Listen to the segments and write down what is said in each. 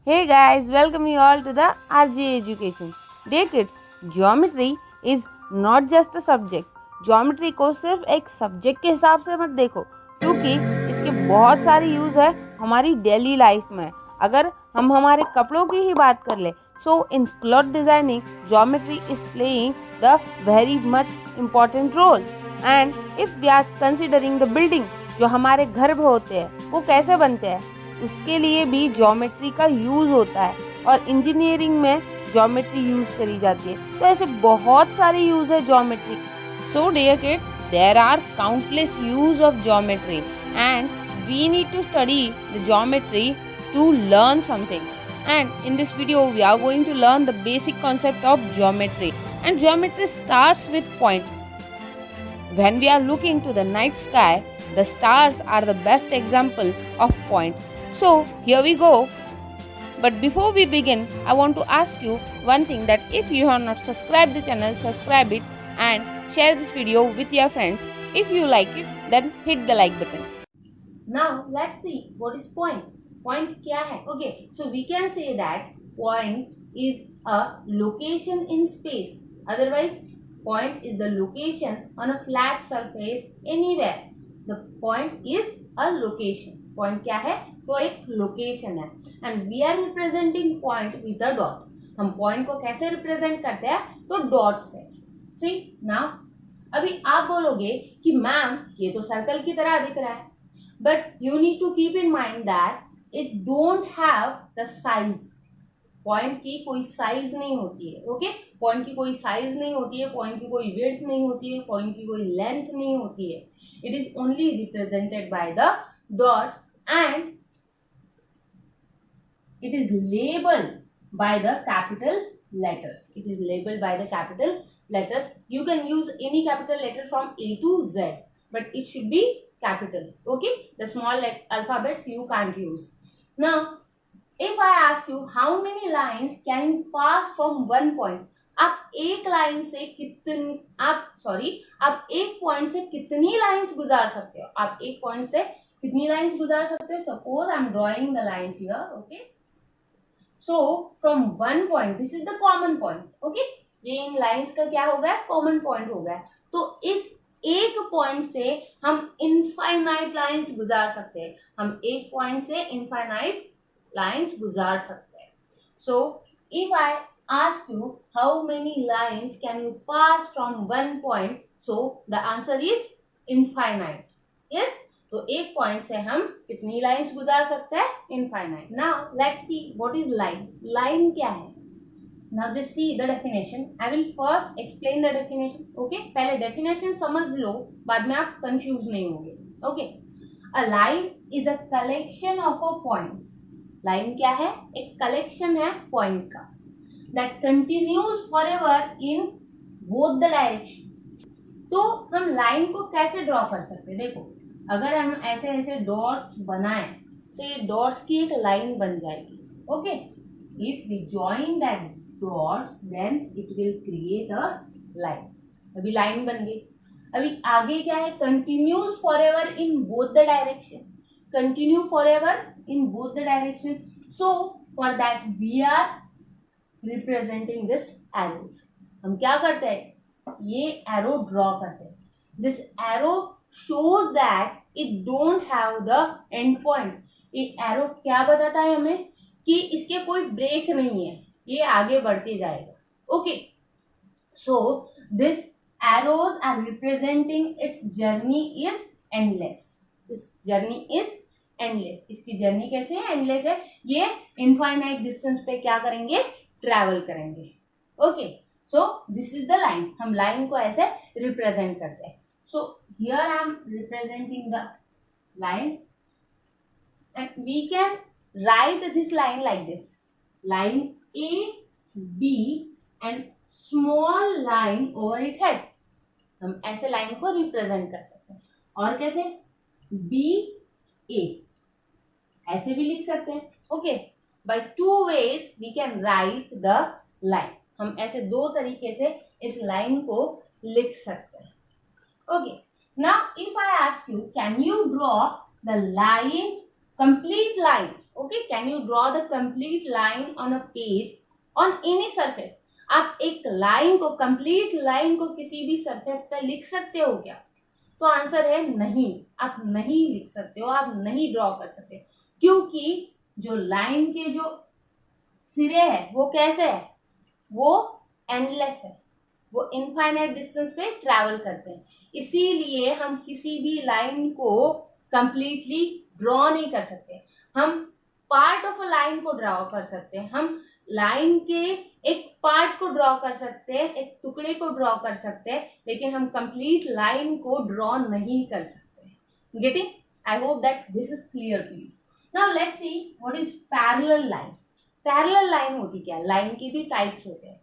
Hey guys, welcome you all to the RJ Education. Dear kids, geometry is not just a subject. Geometry को सिर्फ एक subject के हिसाब से मत देखो, क्योंकि इसके बहुत सारे यूज है हमारी डेली लाइफ में. अगर हम हमारे कपड़ों की ही बात कर ले, so in cloth designing geometry is playing the very much important role. And if we are considering the building, जो हमारे घर होते हैं वो कैसे बनते हैं, उसके लिए भी ज्योमेट्री का यूज़ होता है. और इंजीनियरिंग में ज्योमेट्री यूज़ करी जाती है. तो ऐसे बहुत सारे यूज़ है geometry. So dear kids, there are countless use of geometry and we need to study the geometry to learn something. And in this video we are going to learn the basic concept of geometry. And geometry starts with point. When we are looking to the night sky, the stars are the best example of point. So here we go. But before we begin, I want to ask you one thing, that if you have not subscribed the channel, subscribe it and share this video with your friends. If you like it, then hit the like button. Now let's see what is point. Point क्या है? Okay, so we can say that point is a location in space. Otherwise, point is the location on a flat surface anywhere. The point is a location. Point क्या है? तो एक location है. And we are representing point with a dot. हम point को कैसे represent करते हैं? तो dot से. See now, अभी आप बोलोगे कि मैम ये तो सर्कल की तरह दिख रहा है. But you need to keep in mind that it don't have the size. Point की कोई साइज नहीं होती है. ओके, पॉइंट की कोई साइज नहीं होती है, पॉइंट की कोई विड्थ नहीं होती है, पॉइंट की कोई लेंथ नहीं होती है. It is only represented by the dot and it is labeled by the capital letters. It is labeled by the capital letters. You can use any capital letter from A to Z, but it should be capital. Okay, the small alphabets you can't use. Now if I ask you how many lines can you pass from one point, आप एक line से कितनी आप एक point से कितनी lines गुजार सकते हो? आप एक पॉइंट से कितनी लाइंस गुजार सकते हो? Suppose I am drawing the lines here. Okay, so from one point, this is the common point. okay, ये इन लाइंस का क्या हो गया? कॉमन पॉइंट हो गया. तो इस एक पॉइंट से हम इनफाइनाइट लाइंस गुजार सकते हैं. हम एक पॉइंट से इनफाइनाइट लाइंस गुजार सकते हैं. So if I ask you how many lines can you pass from one point, so the answer is infinite. Yes, तो एक पॉइंट से हम कितनी लाइंस गुजार सकते हैं? Infinite. Now let's see what is line. Line क्या है? Now just see the definition. I will first explain the definition. Okay, पहले डेफिनेशन समझ लो, बाद में आप कंफ्यूज नहीं होंगे. Okay, a line is a collection of a points. Line क्या है? एक कलेक्शन है पॉइंट का, that continues forever in both the direction. तो हम लाइन को कैसे ड्रॉ कर सकते हैं? देखो, अगर हम ऐसे ऐसे डॉट्स बनाएं तो ये डॉट्स की एक लाइन बन जाएगी. Okay, if we join that dots then it will create a line. अभी लाइन बन गई. अभी आगे क्या है? Continues forever in both the direction. Continue forever in both the direction. So for that we are representing this arrows. हम क्या करते हैं? ये एरो ड्रॉ करते हैं. This arrow shows that it don't have the end point. ये arrow क्या बताता है हमें? कि इसके कोई ब्रेक नहीं है, ये आगे बढ़ते जाएगा. Okay, so this arrows are representing its journey is endless. This journey is endless. इसकी जर्नी कैसे है? एंडलेस है. ये इनफाइनाइट डिस्टेंस पे क्या करेंगे? ट्रैवल करेंगे. Okay, so this is the line. हम लाइन को ऐसे रिप्रेजेंट करते हैं. So here I am representing the line, and we can write this line like this. Line A, B and small line over its head. हम ऐसे line को represent कर सकते हैं. और कैसे? B, A ऐसे भी लिख सकते हैं. Okay, by two ways we can write the line. हम ऐसे दो तरीके से इस लाइन को लिख सकते हैं. Okay, now if I ask you, can you draw the line complete line. Okay, can you draw the complete line on a page on any surface? आप एक लाइन को, कंप्लीट लाइन को किसी भी सरफेस पर लिख सकते हो क्या? तो आंसर है नहीं, आप नहीं लिख सकते हो, आप नहीं ड्रॉ कर सकते, क्योंकि जो लाइन के जो सिरे है वो कैसे है, वो एंडलेस है, वो इनफाइनाइट डिस्टेंस पे ट्रैवल करते हैं, इसीलिए हम किसी भी लाइन को कंप्लीटली ड्रॉ नहीं कर सकते। हम पार्ट ऑफ अ लाइन को ड्रॉ कर सकते हैं, हम लाइन के एक पार्ट को ड्रॉ कर सकते हैं, एक टुकड़े को ड्रॉ कर सकते हैं, लेकिन हम कंप्लीट लाइन को ड्रॉ नहीं कर सकते। Getting? I hope that this is clear to you. Now let's see what is parallel line. Parallel line होती क्या? लाइन की भी टाइप्स होते हैं,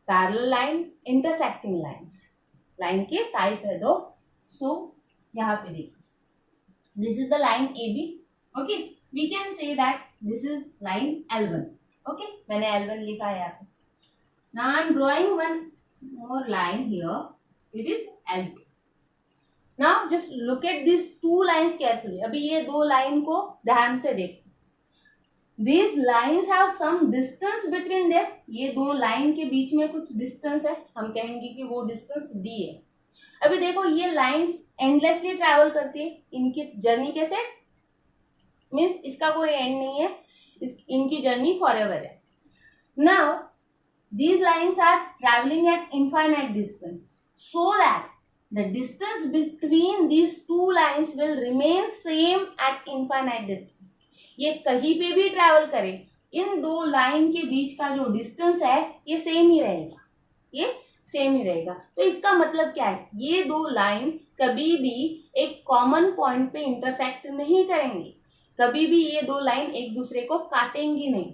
parallel line, intersecting lines. Line के टाइप है दो। सो यहाँ पे देखो, this is the line AB. Okay, we can say that this is line L1. Okay, मैंने L1 लिखा है यहाँ पे. Now I'm drawing one more line here. It is L2. Now just look at these two lines carefully. अभी ये दो line को ध्यान से देखो. These lines have some distance between them. ये दो लाइन के बीच में कुछ डिस्टेंस है, हम कहेंगे कि वो डिस्टेंस D है। अभी देखो ये लाइंस एंडलेसली ट्रैवल करती है, इनकी जर्नी कैसे, मीन्स इसका कोई एंड नहीं है, इनकी जर्नी फॉरएवर है। Now these lines are travelling at infinite distance, so that the distance between these two lines will remain same at infinite distance. ये कहीं पे भी ट्रैवल करे, इन दो लाइन के बीच का जो डिस्टेंस है ये सेम ही रहेगा, ये सेम ही रहेगा। तो इसका मतलब क्या है, ये दो लाइन कभी भी एक कॉमन पॉइंट पे इंटरसेक्ट नहीं करेंगी, कभी भी ये दो लाइन एक दूसरे को काटेंगी नहीं।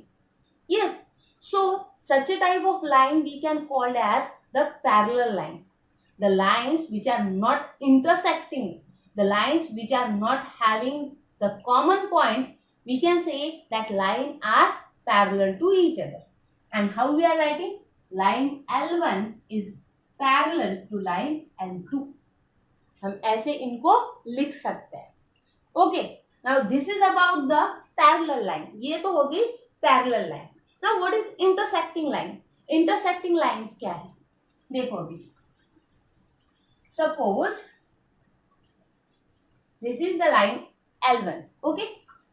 Yes, so such a type of line we can called as the parallel line. The lines which are not intersecting, the lines which are not having the common point, we can say that line are parallel to each other. And how we are writing? Line L1 is parallel to line L2. हम ऐसे इनको लिख सकते हैं। Okay, now this is about the parallel line. ये तो होगी parallel line. Now what is intersecting line? Intersecting lines क्या है देखो अभी। Suppose this is the line L1, okay,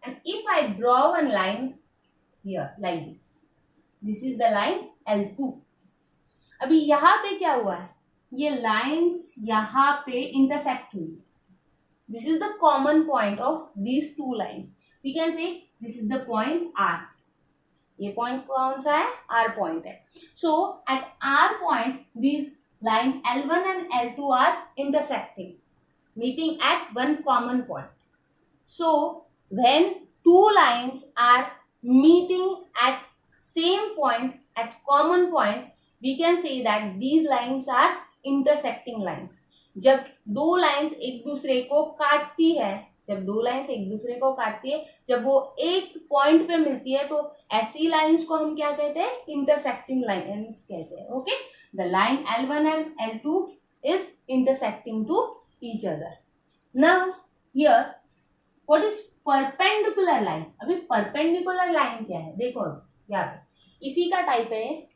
and if I draw one line here like this, this is the line L2। अभी यहाँ पे क्या हुआ है, ये लाइंस यहाँ पे इंटरसेक्ट हुई, this is the common point of these two lines. We can say this is the point R। ये पॉइंट कौन सा है? R पॉइंट है। So at R point these line L1 and L2 are intersecting, meeting at one common point. So when two lines are meeting at same point, at common point, we can say that these lines are intersecting lines. जब दो lines एक दूसरे को काटती है, जब दो lines एक दूसरे को काटती है, जब वो एक पॉइंट पे मिलती है, तो ऐसी लाइंस को हम क्या कहते हैं? इंटरसेक्टिंग लाइंस कहते हैं। Okay, the line L1 and L2 is intersecting to each other. Now here what is perpendicular line? अभी परपेंडिकुलर लाइन क्या है देखो, अभी यहाँ पे इसी का टाइप है।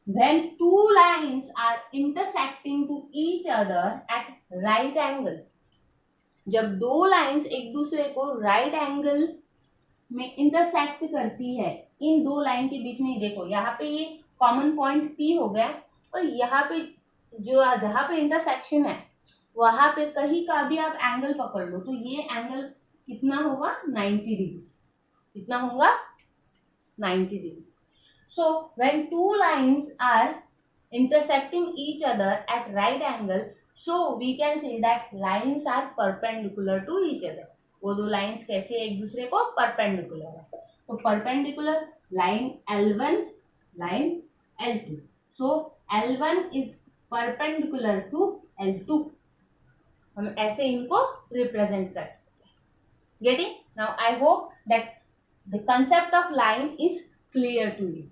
When two lines are intersecting to each other at right angle, जब दो लाइंस एक दूसरे को राइट एंगल में इंटरसेक्ट करती है, इन दो लाइन के बीच में देखो, यहाँ पे ये कॉमन पॉइंट P हो गया, और यहाँ पे जो जहाँ पे इंटरसेक्शन है वहां पे कहीं का भी आप एंगल पकड़ लो, तो ये एंगल कितना होगा? 90 डिग्री। कितना होगा? 90 degree. So when two lines are intersecting each other at right angle, so we can say that lines are perpendicular to each other. वो दो lines कैसे एक दूसरे को perpendicular है, तो perpendicular line L1, line L2. So L1 is perpendicular to L2. हम ऐसे इनको represent कर सकते हैं। Getting? Now I hope that the concept of line is clear to you.